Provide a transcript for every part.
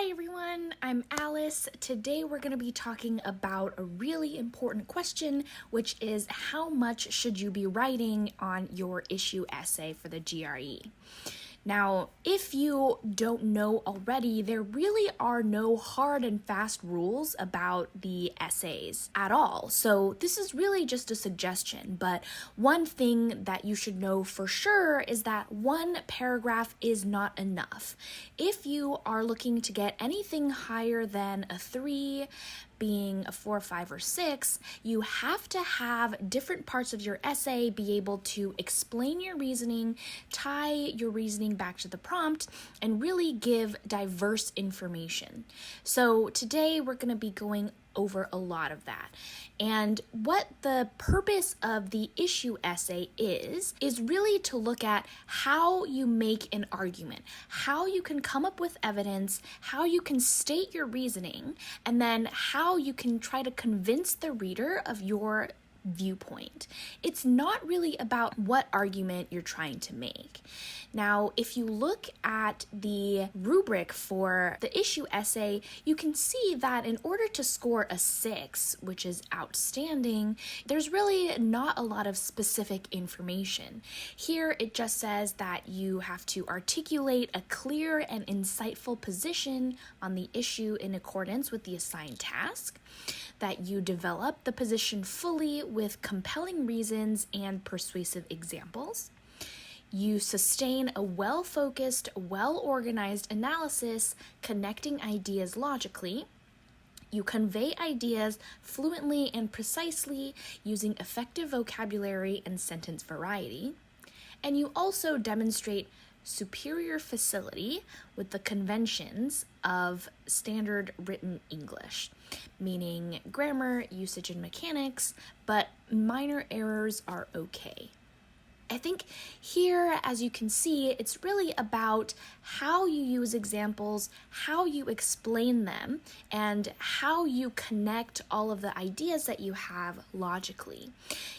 Hi everyone, I'm Alice. Today we're going to be talking about a really important question, which is how much should you be writing on your issue essay for the GRE? Now, if you don't know already, there really are no hard and fast rules about the essays at all. So this is really just a suggestion, but one thing that you should know for sure is that one paragraph is not enough. If you are looking to get anything higher than a 3, being a 4, 5, or 6, you have to have different parts of your essay be able to explain your reasoning, tie your reasoning back to the prompt, and really give diverse information. So today we're going to be going over a lot of that. And what the purpose of the issue essay is really to look at how you make an argument, how you can come up with evidence, how you can state your reasoning, and then how you can try to convince the reader of your viewpoint. It's not really about what argument you're trying to make. Now, if you look at the rubric for the issue essay, you can see that in order to score a 6, which is outstanding, there's really not a lot of specific information. Here, it just says that you have to articulate a clear and insightful position on the issue in accordance with the assigned task, that you develop the position fully with compelling reasons and persuasive examples. You sustain a well-focused, well-organized analysis connecting ideas logically. You convey ideas fluently and precisely using effective vocabulary and sentence variety. And you also demonstrate superior facility with the conventions of standard written English, meaning grammar, usage, and mechanics, but minor errors are okay. I think here, as you can see, it's really about how you use examples, how you explain them, and how you connect all of the ideas that you have logically.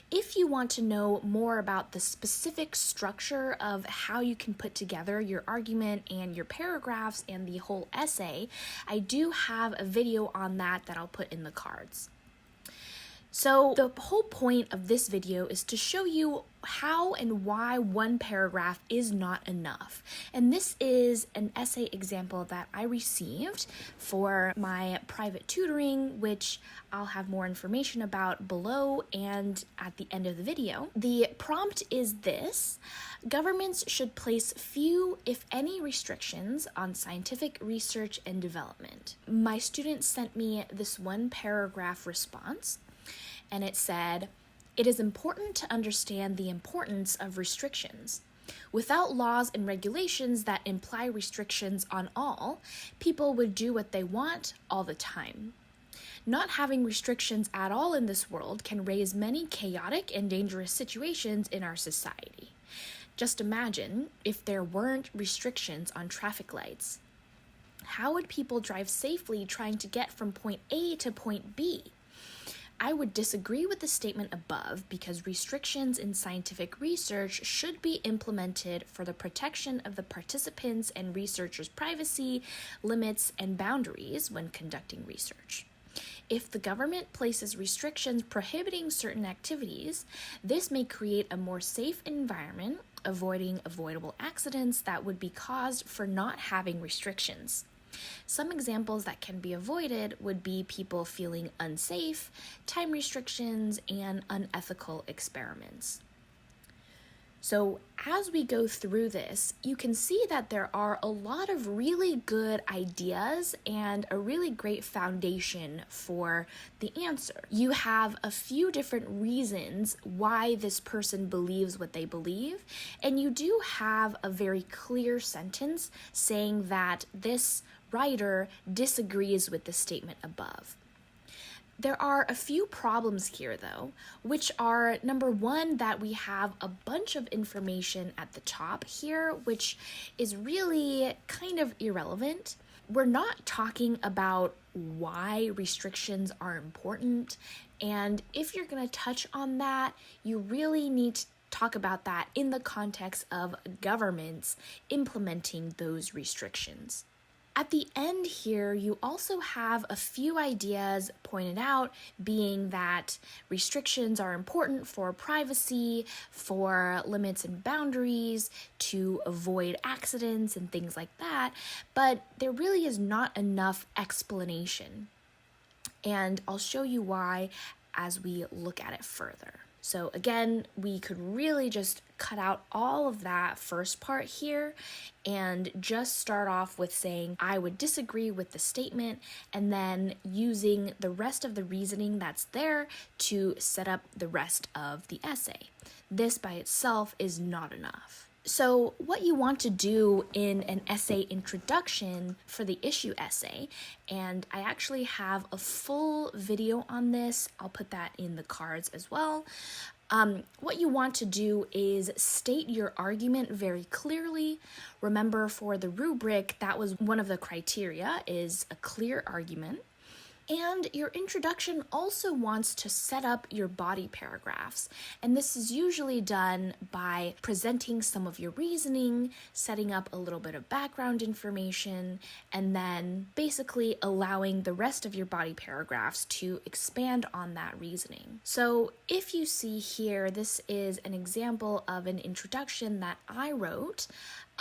If you want to know more about the specific structure of how you can put together your argument and your paragraphs and the whole essay, I do have a video on that I'll put in the cards. So the whole point of this video is to show you how and why one paragraph is not enough. And this is an essay example that I received for my private tutoring, which I'll have more information about below and at the end of the video. The prompt is this: governments should place few, if any, restrictions on scientific research and development. My student sent me this one paragraph response, and it said, "It is important to understand the importance of restrictions. Without laws and regulations that imply restrictions on all, people would do what they want all the time. Not having restrictions at all in this world can raise many chaotic and dangerous situations in our society. Just imagine if there weren't restrictions on traffic lights. How would people drive safely trying to get from point A to point B? I would disagree with the statement above because restrictions in scientific research should be implemented for the protection of the participants' and researchers' privacy, limits, and boundaries when conducting research. If the government places restrictions prohibiting certain activities, this may create a more safe environment, avoiding avoidable accidents that would be caused for not having restrictions. Some examples that can be avoided would be people feeling unsafe, time restrictions, and unethical experiments." So as we go through this, you can see that there are a lot of really good ideas and a really great foundation for the answer. You have a few different reasons why this person believes what they believe, and you do have a very clear sentence saying that this writer disagrees with the statement above. There are a few problems here, though, which are, number one, that we have a bunch of information at the top here, which is really kind of irrelevant. We're not talking about why restrictions are important, and if you're going to touch on that, you really need to talk about that in the context of governments implementing those restrictions. At the end here, you also have a few ideas pointed out, being that restrictions are important for privacy, for limits and boundaries, to avoid accidents and things like that, but there really is not enough explanation. And I'll show you why as we look at it further. So again, we could really just cut out all of that first part here and just start off with saying, I would disagree with the statement, and then using the rest of the reasoning that's there to set up the rest of the essay. This by itself is not enough. So what you want to do in an essay introduction for the issue essay, and I actually have a full video on this, I'll put that in the cards as well. What you want to do is state your argument very clearly. Remember, for the rubric, that was one of the criteria, is a clear argument. And your introduction also wants to set up your body paragraphs. And this is usually done by presenting some of your reasoning, setting up a little bit of background information, and then basically allowing the rest of your body paragraphs to expand on that reasoning. So if you see here, this is an example of an introduction that I wrote.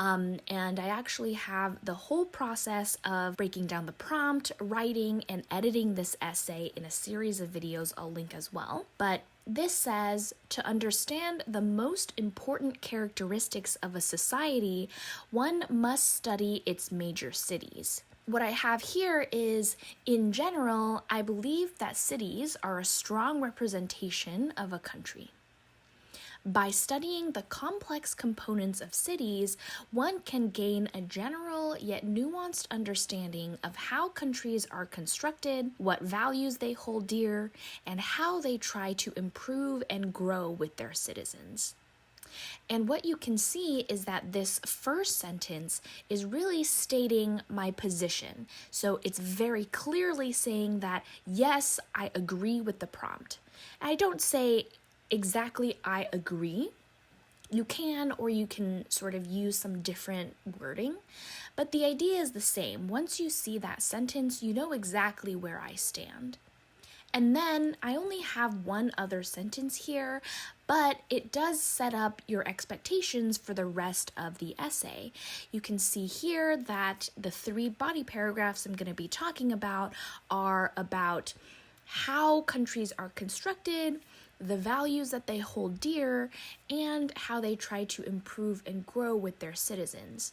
And I actually have the whole process of breaking down the prompt, writing, and editing this essay in a series of videos I'll link as well. But this says, to understand the most important characteristics of a society, one must study its major cities. What I have here is, in general, I believe that cities are a strong representation of a country. By studying the complex components of cities, one can gain a general yet nuanced understanding of how countries are constructed, what values they hold dear, and how they try to improve and grow with their citizens. And what you can see is that this first sentence is really stating my position. So it's very clearly saying that, yes, I agree with the prompt. And I don't say exactly I agree. You can, or you can sort of use some different wording, but the idea is the same. Once you see that sentence, you know exactly where I stand. And then I only have one other sentence here, but it does set up your expectations for the rest of the essay. You can see here that the 3 body paragraphs I'm going to be talking about are about how countries are constructed, the values that they hold dear, and how they try to improve and grow with their citizens.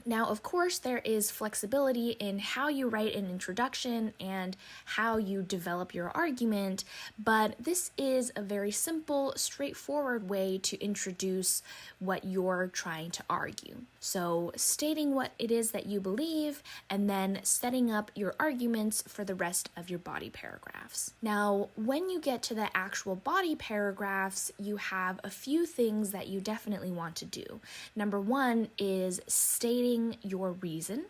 Now, of course, there is flexibility in how you write an introduction and how you develop your argument, but this is a very simple, straightforward way to introduce what you're trying to argue. So, stating what it is that you believe, and then setting up your arguments for the rest of your body paragraphs. Now, when you get to the actual body paragraphs, you have a few things that you definitely want to do. Number 1 is stating your reason.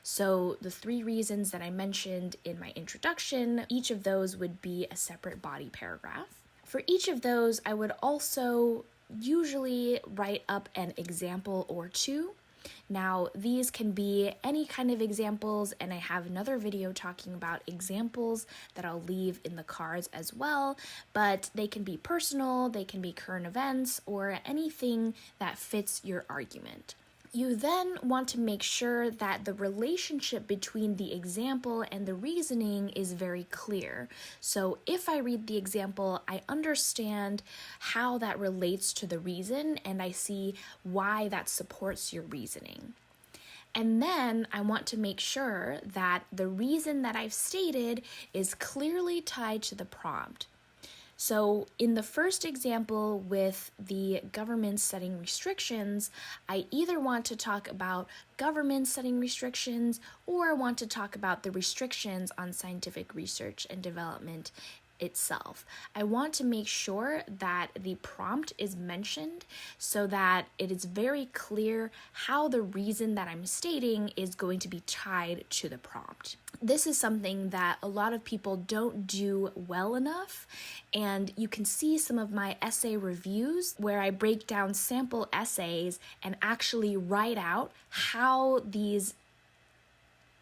So the 3 reasons that I mentioned in my introduction, each of those would be a separate body paragraph. For each of those, I would also usually write up an example or 2. Now, these can be any kind of examples, and I have another video talking about examples that I'll leave in the cards as well, but they can be personal, they can be current events, or anything that fits your argument. You then want to make sure that the relationship between the example and the reasoning is very clear. So if I read the example, I understand how that relates to the reason, and I see why that supports your reasoning. And then I want to make sure that the reason that I've stated is clearly tied to the prompt. So in the first example with the government setting restrictions, I either want to talk about government setting restrictions, or I want to talk about the restrictions on scientific research and development itself. I want to make sure that the prompt is mentioned so that it is very clear how the reason that I'm stating is going to be tied to the prompt. This is something that a lot of people don't do well enough, and you can see some of my essay reviews where I break down sample essays and actually write out how these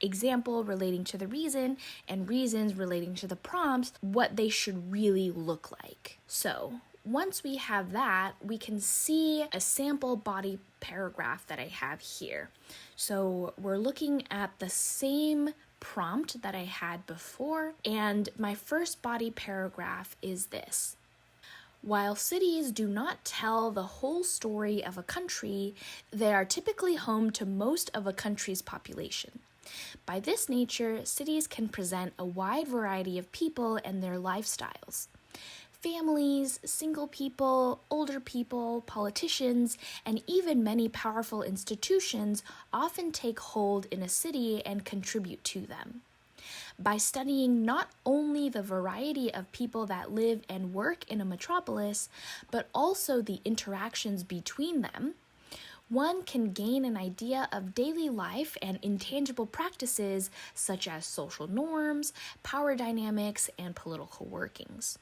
example relating to the reason and reasons relating to the prompts, what they should really look like. So once we have that, we can see a sample body paragraph that I have here. So we're looking at the same prompt that I had before, and my first body paragraph is this. While cities do not tell the whole story of a country, they are typically home to most of a country's population. By this nature, cities can present a wide variety of people and their lifestyles. Families, single people, older people, politicians, and even many powerful institutions often take hold in a city and contribute to them. By studying not only the variety of people that live and work in a metropolis, but also the interactions between them, one can gain an idea of daily life and intangible practices such as social norms, power dynamics, and political workings.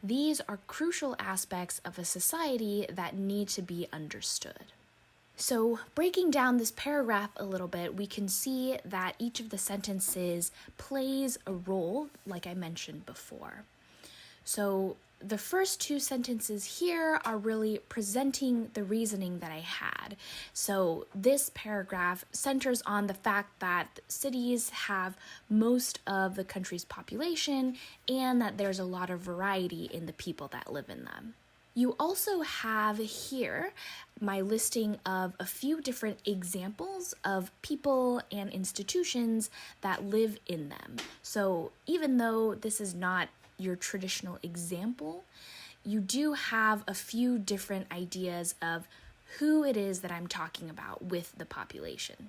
These are crucial aspects of a society that need to be understood. So, breaking down this paragraph a little bit, we can see that each of the sentences plays a role, like I mentioned before. So, the first two sentences here are really presenting the reasoning that I had. So this paragraph centers on the fact that cities have most of the country's population and that there's a lot of variety in the people that live in them. You also have here my listing of a few different examples of people and institutions that live in them. So even though this is not your traditional example, you do have a few different ideas of who it is that I'm talking about with the population.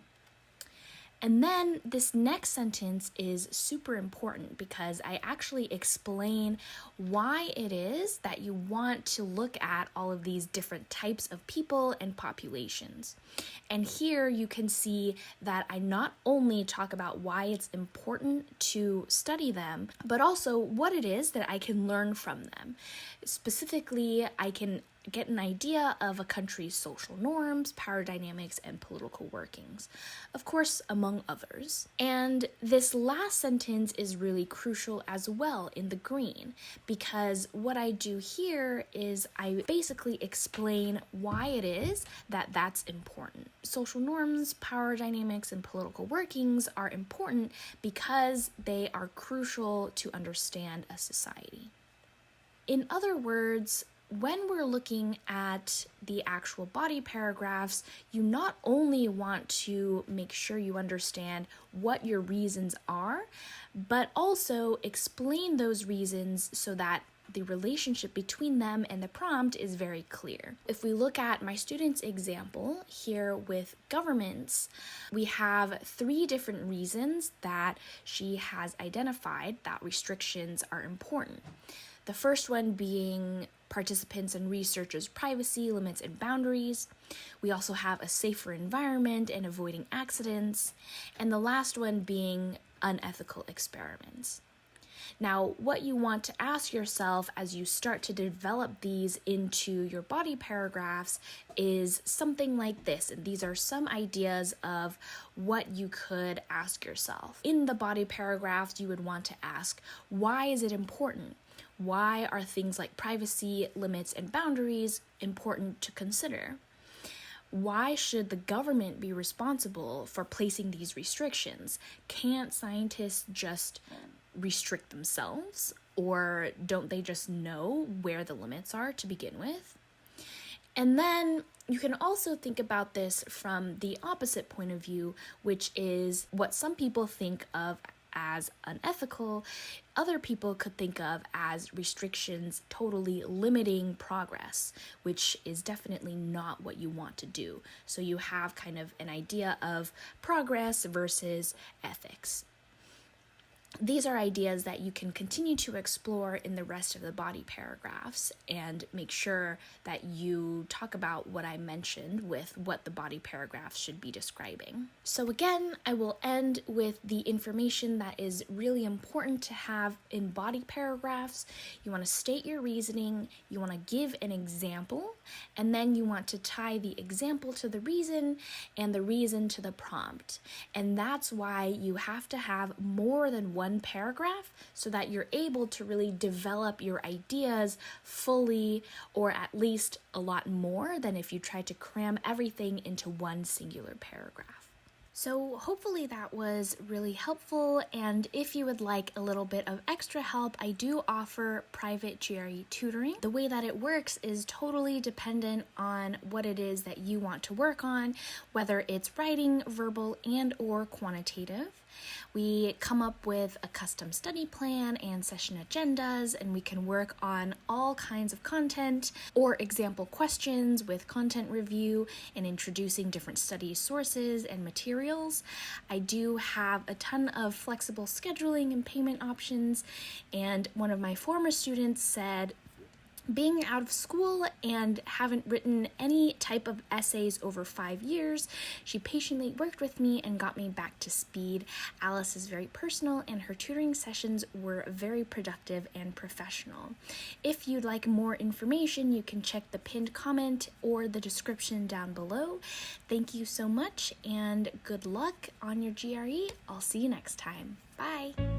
And then this next sentence is super important because I actually explain why it is that you want to look at all of these different types of people and populations. And here you can see that I not only talk about why it's important to study them, but also what it is that I can learn from them. Specifically, I can get an idea of a country's social norms, power dynamics, and political workings, of course, among others. And this last sentence is really crucial as well in the green, because what I do here is I basically explain why it is that that's important. Social norms, power dynamics, and political workings are important because they are crucial to understand a society. In other words, when we're looking at the actual body paragraphs, you not only want to make sure you understand what your reasons are, but also explain those reasons so that the relationship between them and the prompt is very clear. If we look at my student's example here with governments, we have 3 different reasons that she has identified that restrictions are important. The first one being participants and researchers' privacy, limits, and boundaries. We also have a safer environment and avoiding accidents. And the last one being unethical experiments. Now, what you want to ask yourself as you start to develop these into your body paragraphs is something like this. And these are some ideas of what you could ask yourself. In the body paragraphs, you would want to ask, why is it important? Why are things like privacy, limits, and boundaries important to consider? Why should the government be responsible for placing these restrictions? Can't scientists just restrict themselves? Or don't they just know where the limits are to begin with? And then you can also think about this from the opposite point of view, which is what some people think of as unethical, other people could think of as restrictions totally limiting progress, which is definitely not what you want to do. So you have kind of an idea of progress versus ethics. these are ideas that you can continue to explore in the rest of the body paragraphs, and make sure that you talk about what I mentioned with what the body paragraphs should be describing. So again, I will end with the information that is really important to have in body paragraphs. You want to state your reasoning, you want to give an example, and then you want to tie the example to the reason and the reason to the prompt. And that's why you have to have more than one paragraph, so that you're able to really develop your ideas fully, or at least a lot more than if you tried to cram everything into one singular paragraph. So hopefully that was really helpful, and if you would like a little bit of extra help, I do offer private GRE tutoring. The way that it works is totally dependent on what it is that you want to work on, whether it's writing, verbal, and or quantitative. We come up with a custom study plan and session agendas, and we can work on all kinds of content or example questions with content review and introducing different study sources and materials. I do have a ton of flexible scheduling and payment options, and one of my former students said, being out of school and haven't written any type of essays over 5 years, she patiently worked with me and got me back to speed. Alice is very personal, and her tutoring sessions were very productive and professional. If you'd like more information, you can check the pinned comment or the description down below. Thank you so much, and good luck on your GRE. I'll see you next time. Bye!